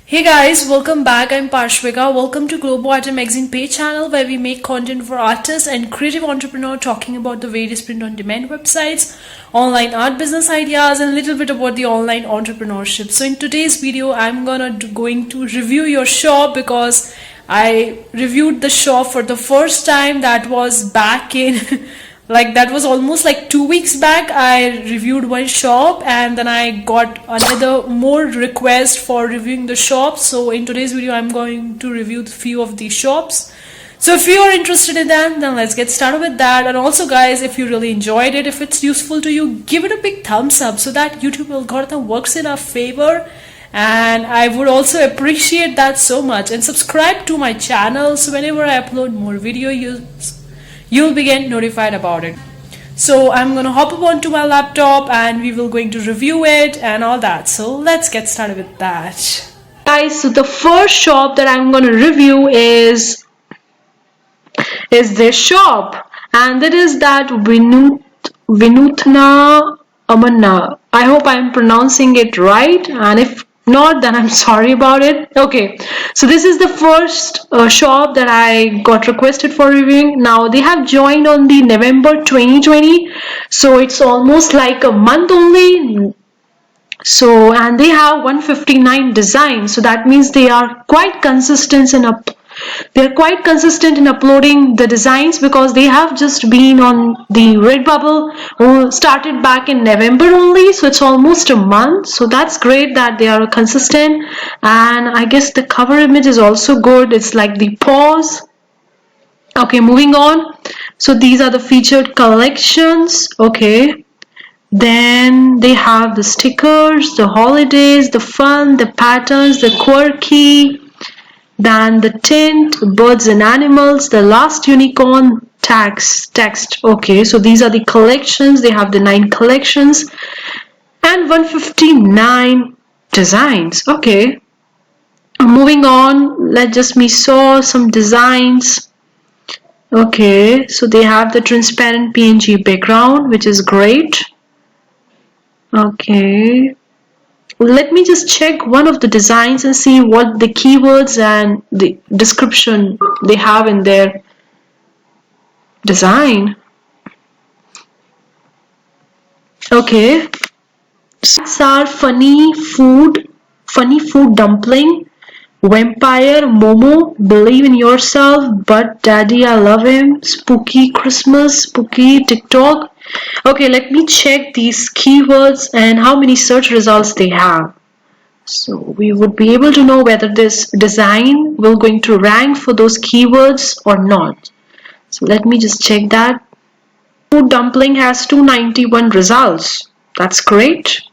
Hey guys, welcome back. I'm Parshvika. Welcome to Global Art and Magazine page channel where we make content for artists and creative entrepreneurs talking about the various print-on-demand websites, online art business ideas, and a little bit about the online entrepreneurship. So in today's video, I'm going to review your shop because I reviewed the shop for the first time. That was back in that was almost like 2 weeks back. I reviewed one shop and then I got another more request for reviewing the shop. So in today's video I'm going to review a few of these shops. So if you are interested in them, then let's get started with that. And also guys, if you really enjoyed it, if it's useful to you, give it a big thumbs up so that YouTube algorithm works in our favor, and I would also appreciate that so much. And subscribe to my channel so whenever I upload more videos, you'll be getting notified about it. So I'm gonna hop up onto my laptop and we will going to review it and all that. So let's get started with that. Guys, so the first shop that I'm gonna review is this shop, and that is that Vinutna Amanna. I hope I'm pronouncing it right, and if not, then I'm sorry about it. Okay, so this is the first shop that I got requested for reviewing. Now they have joined on the November 2020, so it's almost like a month only. So, and they have 159 designs, so that means they are quite consistent in uploading the designs, because they have just been on the Redbubble, started back in November only, so it's almost a month. So that's great that they are consistent, and I guess the cover image is also good. It's like the pause. Okay, moving on. So these are the featured collections. Okay, then they have the stickers, the holidays, the fun, the patterns, the quirky, then the tint, birds and animals, the last unicorn, text. Okay, so these are the collections. They have the 9 collections and 159 designs. Okay, moving on, me saw some designs. Okay, so they have the transparent PNG background, which is great. Okay, let me just check one of the designs and see what the keywords and the description they have in their design. Okay, these are funny food dumpling, vampire, Momo, believe in yourself, but daddy I love him, spooky Christmas, spooky TikTok. Okay, let me check these keywords and how many search results they have. So we would be able to know whether this design will going to rank for those keywords or not. So let me just check that. Food dumpling has 291 results. That's great.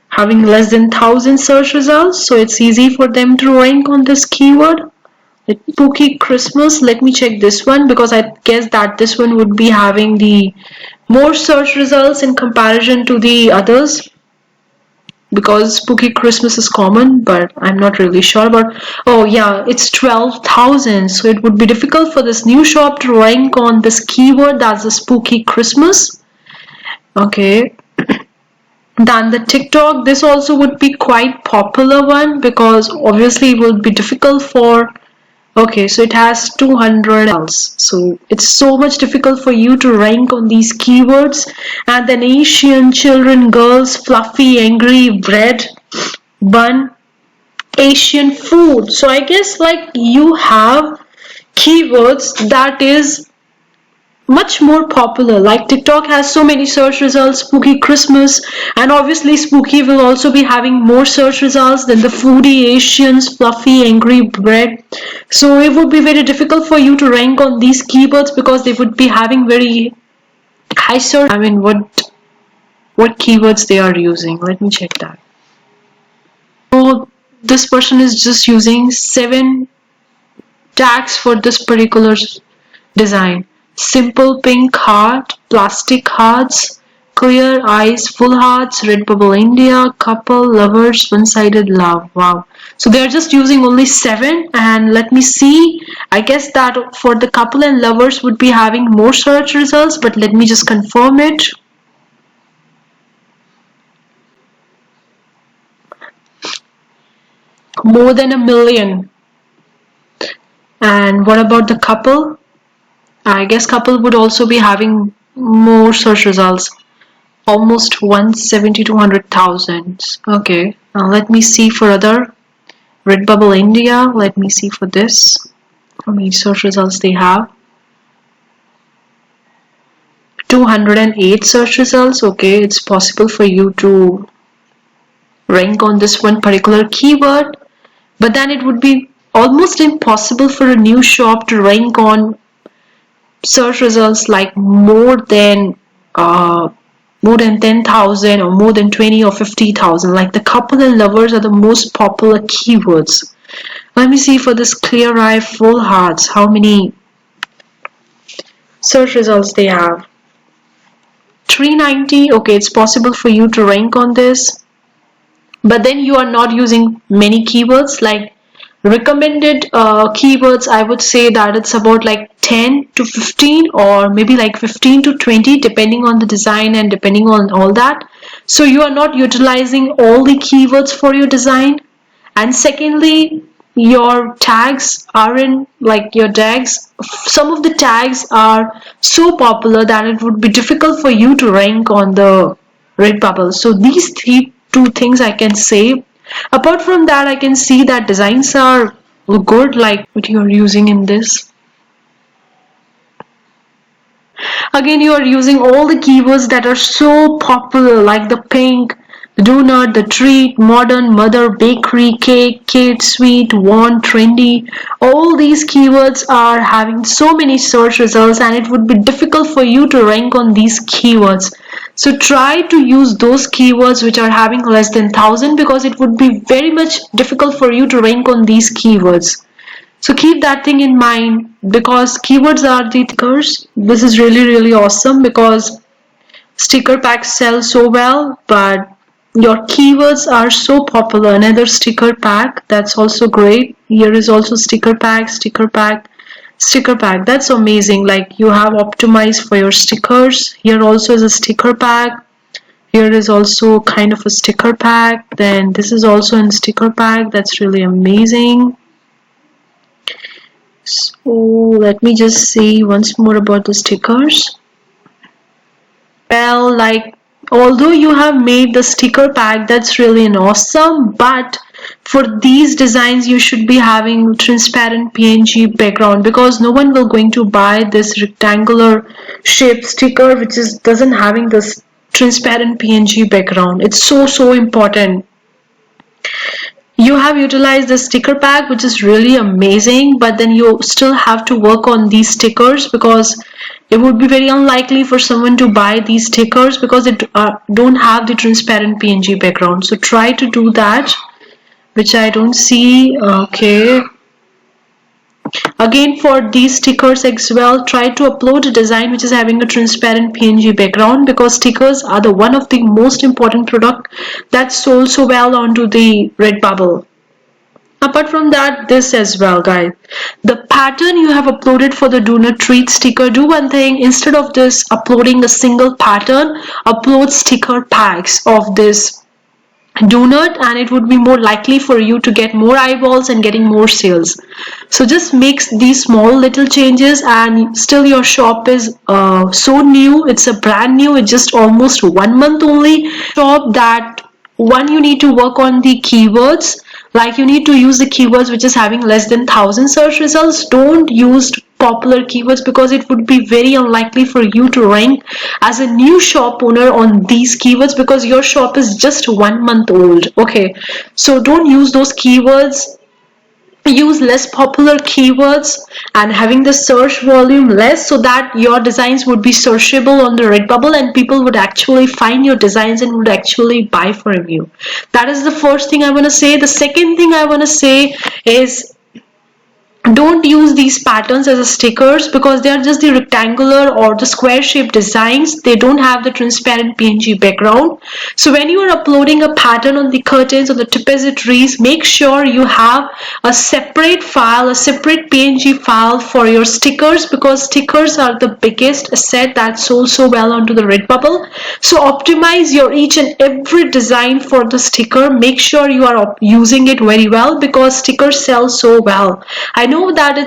Having less than 1,000 search results, so it's easy for them to rank on this keyword. Spooky Christmas, let me check this one, because I guess that this one would be having the more search results in comparison to the others, because Spooky Christmas is common, but I'm not really sure about. Oh yeah, it's 12,000, so it would be difficult for this new shop to rank on this keyword, that's the Spooky Christmas. Okay, then the TikTok, this also would be quite popular one, because obviously it will be difficult for. Okay, so it has 200 else, so it's so much difficult for you to rank on these keywords. And then Asian children, girls, fluffy, angry, bread, bun, Asian food. So I guess like you have keywords that is much more popular, like TikTok has so many search results, spooky Christmas, and obviously spooky will also be having more search results than the foodie, Asians, fluffy, angry, bread. So it would be very difficult for you to rank on these keywords, because they would be having very high search. I mean, what keywords they are using, let me check that. So this person is just using 7 tags for this particular design. Simple pink heart, plastic hearts, clear eyes, full hearts, Redbubble India, couple, lovers, one-sided love. Wow. So they are just using only 7, and let me see. I guess that for the couple and lovers would be having more search results, but let me just confirm it. more than 1 million. And what about the couple? I guess couple would also be having more search results, almost 170 to 100,000. Okay, now let me see for other. Redbubble India, let me see for this how many search results they have. 208 search results. Okay, it's possible for you to rank on this one particular keyword, but then it would be almost impossible for a new shop to rank on search results like more than 10,000 or more than 20 or 50,000. Like the couple and lovers are the most popular keywords. Let me see for this clear eye full hearts how many search results they have. 390. Okay, it's possible for you to rank on this, but then you are not using many keywords. Like recommended keywords, I would say that it's about like 10 to 15 or maybe like 15 to 20 depending on the design and depending on all that. So you are not utilizing all the keywords for your design. And secondly, your tags are in like your tags, some of the tags are so popular that it would be difficult for you to rank on the Redbubble. So these two things I can say. Apart from that, I can see that designs are good, like what you are using in this. Again, you are using all the keywords that are so popular, like the pink, the donut, the treat, modern, mother, bakery, cake, kid, sweet, want, trendy. All these keywords are having so many search results, and it would be difficult for you to rank on these keywords. So try to use those keywords which are having less than 1,000, because it would be very much difficult for you to rank on these keywords. So keep that thing in mind, because keywords are the stickers. This is really awesome because sticker packs sell so well, but your keywords are so popular. Another sticker pack, that's also great. Here is also sticker pack, sticker pack, sticker pack. That's amazing. Like you have optimized for your stickers. Here also is a sticker pack. Here is also kind of a sticker pack. Then this is also a sticker pack. That's really amazing. So let me just see once more about the stickers. Well, like although you have made the sticker pack, that's really an awesome, but for these designs you should be having transparent PNG background, because no one will going to buy this rectangular shaped sticker which is doesn't having this transparent PNG background. It's so important. You have utilized the sticker pack, which is really amazing, but then you still have to work on these stickers, because it would be very unlikely for someone to buy these stickers because it don't have the transparent PNG background. So try to do that, which I don't see. Okay. Again, for these stickers as well, try to upload a design which is having a transparent PNG background, because stickers are the one of the most important product that's sold so well onto the Redbubble. Apart from that, this as well, guys. The pattern you have uploaded for the donut treat sticker, do one thing. Instead of this uploading a single pattern, upload sticker packs of this donut, and it would be more likely for you to get more eyeballs and getting more sales. So just make these small little changes, and still your shop is so new. It's a brand new, it's just almost 1 month only shop. That one, you need to work on the keywords. Like you need to use the keywords which is having less than 1,000 search results. Don't use popular keywords, because it would be very unlikely for you to rank as a new shop owner on these keywords, because your shop is just 1 month old. Okay, so don't use those keywords. Use less popular keywords and having the search volume less, so that your designs would be searchable on the Redbubble and people would actually find your designs and would actually buy from you. That is the first thing I want to say. The second thing I want to say is don't use these patterns as a stickers because they are just the rectangular or the square shaped designs. They don't have the transparent PNG background. So when you are uploading a pattern on the curtains or the tapestries, make sure you have a separate file, a separate PNG file for your stickers, because stickers are the biggest asset that sold so well onto the Redbubble. So optimize your each and every design for the sticker. Make sure you are using it very well because stickers sell so well. I know that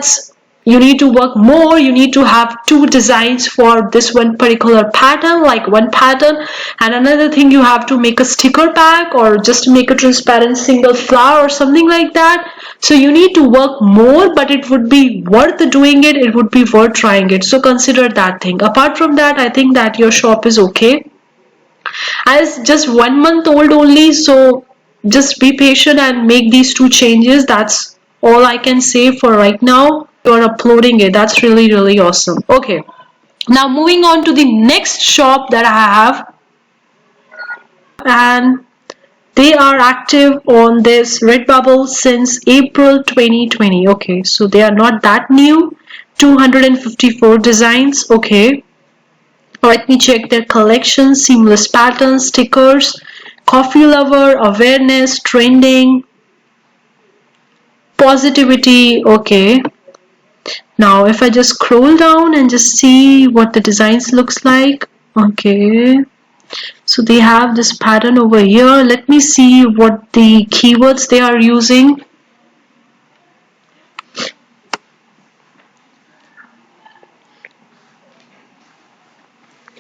you need to work more, you need to have two designs for this one particular pattern, like one pattern, and another thing you have to make a sticker pack or just make a transparent single flower or something like that. So you need to work more, but it would be worth doing it, it would be worth trying it. So consider that thing. Apart from that, I think that your shop is okay. As just 1 month old only, so just be patient and make these two changes. That's all I can say for right now. You're uploading it, that's really awesome. Okay, now moving on to the next shop that I have, and they are active on this Redbubble since April 2020. Okay, so they are not that new. 254 designs. Okay, let me check their collection. Seamless patterns, stickers, coffee lover, awareness, trending, positivity. Okay, now if I just scroll down and just see what the designs looks like. Okay, so they have this pattern over here. Let me see what the keywords they are using.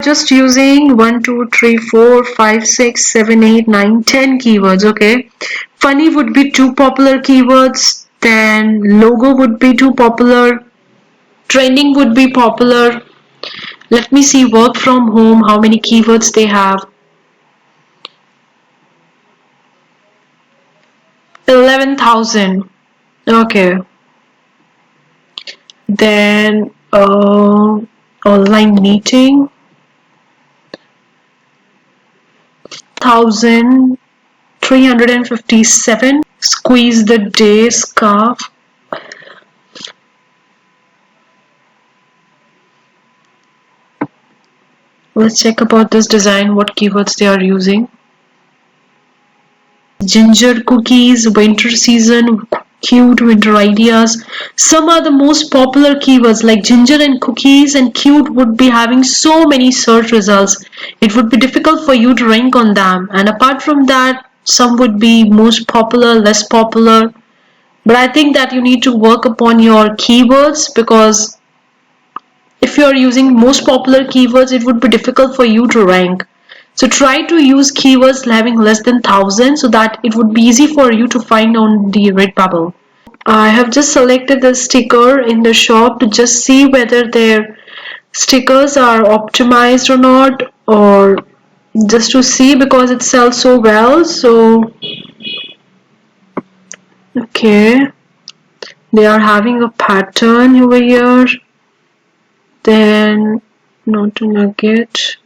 Just using 1 2 3 4 5 6 7 8 9 10 keywords. Okay, funny would be two popular keywords, then logo would be too popular, trending would be popular. Let me see work from home, how many keywords they have. 11,000. Okay, then online meeting, 1,357. Squeeze the day, scarf. Let's check about this design, what keywords they are using. Ginger cookies, winter season, cute winter ideas. Some are the most popular keywords like ginger and cookies and cute would be having so many search results. It would be difficult for you to rank on them. And apart from that, some would be most popular, less popular. But I think that you need to work upon your keywords, because if you are using most popular keywords, it would be difficult for you to rank. So try to use keywords having less than 1,000 so that it would be easy for you to find on the Redbubble. I have just selected the sticker in the shop to just see whether their stickers are optimized or not, or just to see because it sells so well. So okay, they are having a pattern over here, then not a nugget.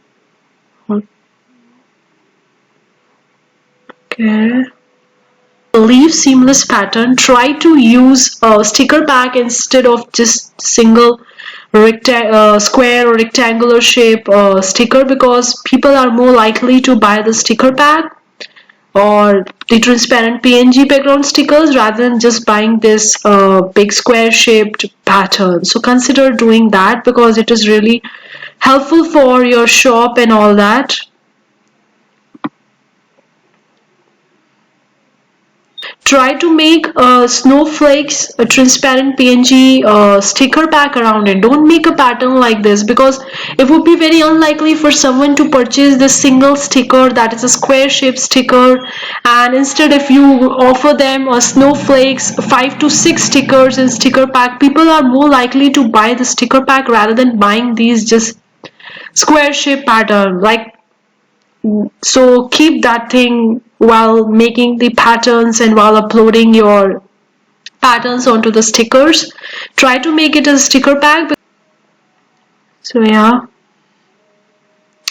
Okay, leaf seamless pattern. Try to use a sticker pack instead of just single square or rectangular shape sticker, because people are more likely to buy the sticker pack or the transparent PNG background stickers rather than just buying this big square shaped pattern. So consider doing that because it is really helpful for your shop and all that. Try to make snowflakes, a transparent PNG sticker pack around it. Don't make a pattern like this because it would be very unlikely for someone to purchase this single sticker that is a square shaped sticker, and instead if you offer them snowflakes 5 to 6 stickers in sticker pack, people are more likely to buy the sticker pack rather than buying these just square shaped pattern. Like, so keep that thing while making the patterns and while uploading your patterns onto the stickers. Try to make it a sticker pack. So yeah,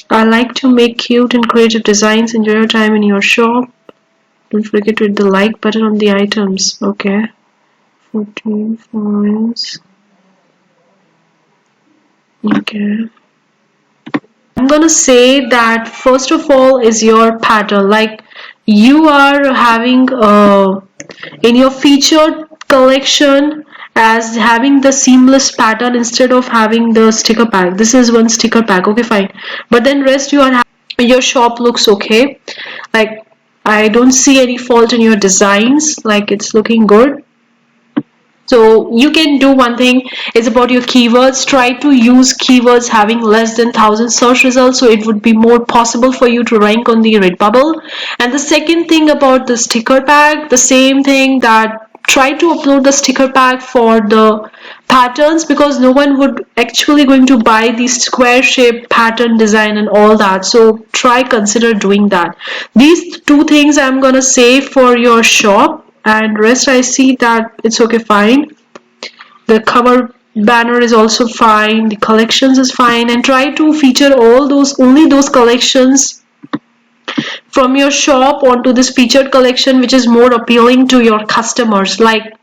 I like to make cute and creative designs. Enjoy your time in your shop. Don't forget to hit the like button on the items. Okay, 14 points. Okay. I'm gonna say that first of all is your pattern. Like you are having in your featured collection as having the seamless pattern instead of having the sticker pack. This is one sticker pack. Okay, fine. But then rest you are your shop looks okay. Like I don't see any fault in your designs. Like it's looking good. So you can do one thing is about your keywords. Try to use keywords having less than 1,000 search results, so it would be more possible for you to rank on the Redbubble. And the second thing about the sticker pack, the same thing, that try to upload the sticker pack for the patterns, because no one would actually going to buy the square shape pattern design and all that. So try consider doing that. These two things I'm gonna say for your shop, and rest I see that it's okay, fine. The cover banner is also fine, the collections is fine, and try to feature only those collections from your shop onto this featured collection which is more appealing to your customers. Like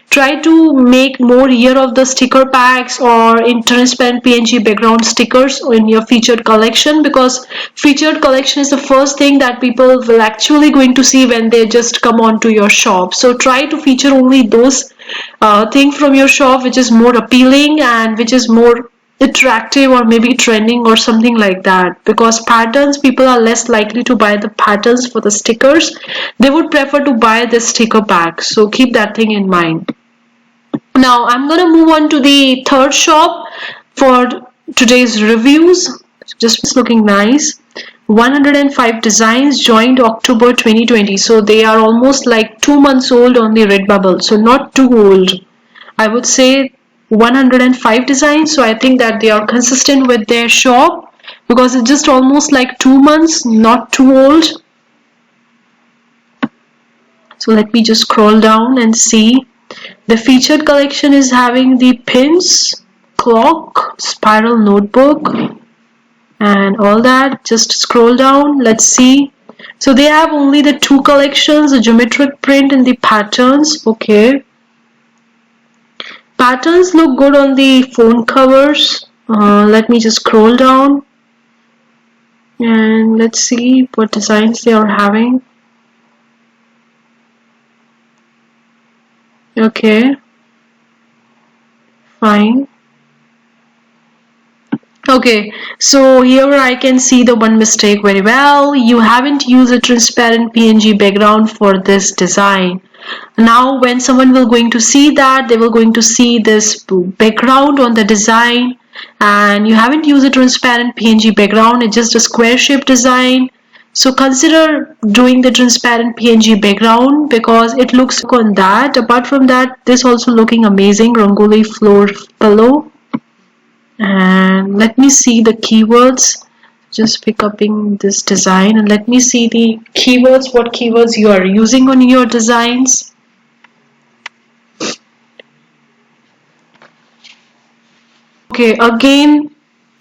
try to make more year of the sticker packs or in transparent PNG background stickers in your featured collection, because featured collection is the first thing that people will actually going to see when they just come onto your shop. So try to feature only those things from your shop which is more appealing and which is more attractive or maybe trending or something like that, because patterns, people are less likely to buy the patterns for the stickers. They would prefer to buy the sticker pack, so keep that thing in mind. Now I'm gonna move on to the third shop for today's reviews. Just looking nice. 105 designs joined October 2020, so they are almost like 2 months old on the Redbubble, so not too old. I would say 105 designs, so I think that they are consistent with their shop because it's just almost like 2 months, not too old. So let me just scroll down and see. The featured collection is having the pins, clock, spiral notebook, and all that. Just scroll down, let's see. So they have only the two collections, the geometric print and the patterns. Okay, patterns look good on the phone covers. Let me just scroll down and let's see what designs they are having. Okay, fine. Okay, so here I can see the one mistake very well. You haven't used a transparent PNG background for this design. Now when someone will going to see that, they will going to see this background on the design, and you haven't used a transparent PNG background. It's just a square shape design. So consider doing the transparent PNG background because it looks on that. Apart from that, this also looking amazing. Rangoli floor pillow. And let me see the keywords. Just pick up in this design and let me see the keywords, what keywords you are using on your designs. Okay, again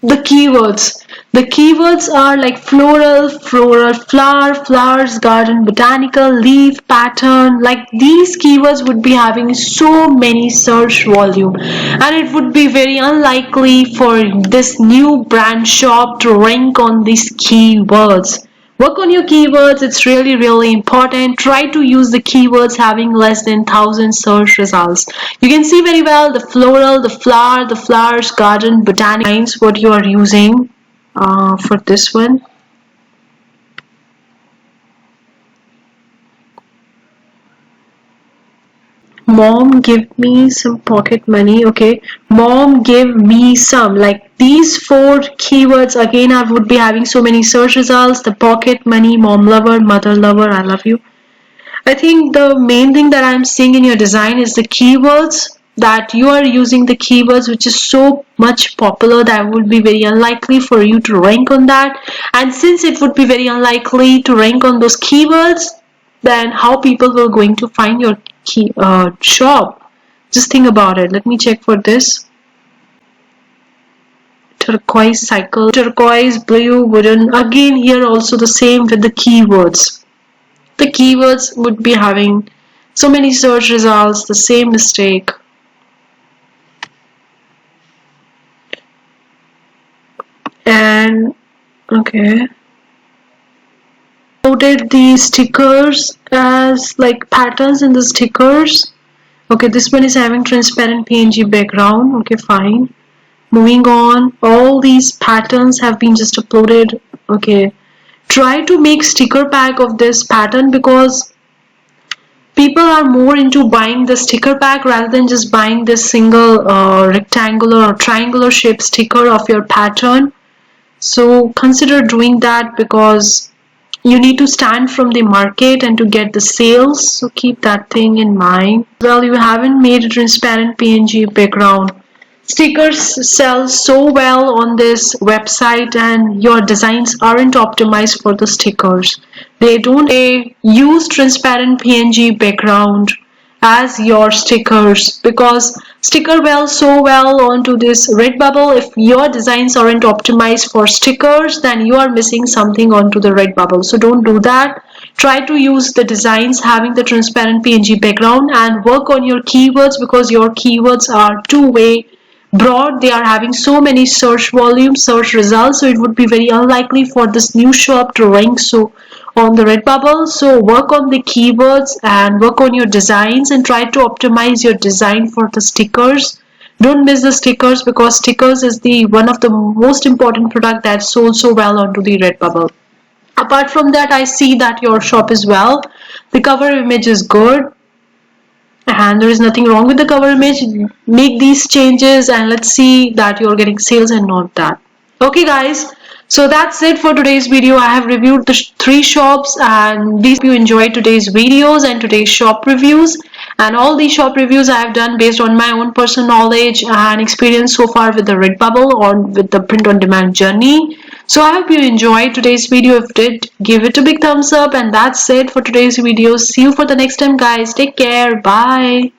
the keywords. The keywords are like floral, flower, flowers, garden, botanical, leaf, pattern. Like these keywords would be having so many search volume, and it would be very unlikely for this new brand shop to rank on these keywords. Work on your keywords, it's really important. Try to use the keywords having less than 1,000 search results. You can see very well the floral, the flower, the flowers, garden, botanical, what you are using for this one. Mom, give me some pocket money. Okay, mom, give me some. Like these four keywords again, I would be having so many search results. The pocket money, mom lover, mother lover, I love you. I think the main thing that I'm seeing in your design is the keywords, that you are using the keywords which is so much popular that would be very unlikely for you to rank on that. And since it would be very unlikely to rank on those keywords, then how people will going to find your shop? Just think about it. Let me check for this. Turquoise cycle, turquoise, blue, wooden. Again here also the same with the keywords. The keywords would be having So many search results, the same mistake. And okay, loaded the stickers as like patterns in the stickers. Okay, this one is having transparent PNG background. Okay, fine. Moving on, all these patterns have been just uploaded. Okay, try to make sticker pack of this pattern because people are more into buying the sticker pack rather than just buying this single rectangular or triangular shaped sticker of your pattern. So consider doing that because you need to stand from the market and to get the sales. So keep that thing in mind. Well, you haven't made a transparent PNG background. Stickers sell so well on this website and your designs aren't optimized for the stickers. They don't use transparent PNG background as your stickers because sticker well so well onto this Redbubble. If your designs aren't optimized for stickers, then you are missing something onto the Redbubble. So don't do that. Try to use the designs having the transparent PNG background and work on your keywords because your keywords are two-way broad. They are having so many search volume, search results, so it would be very unlikely for this new shop to rank so on the Redbubble. So work on the keywords and work on your designs and try to optimize your design for the stickers. Don't miss the stickers because stickers is the one of the most important product that's sold so well onto the Redbubble. Apart from that, I see that your shop is well. The cover image is good and there is nothing wrong with the cover image. Make these changes and let's see that you're getting sales and not that. Okay guys, so that's it for today's video. I have reviewed the three shops and these you enjoyed today's videos and today's shop reviews, and all these shop reviews I have done based on my own personal knowledge and experience so far with the Redbubble or with the print on demand journey. So I hope you enjoyed today's video. If you did, give it a big thumbs up, and that's it for today's video. See you for the next time guys. Take care. Bye.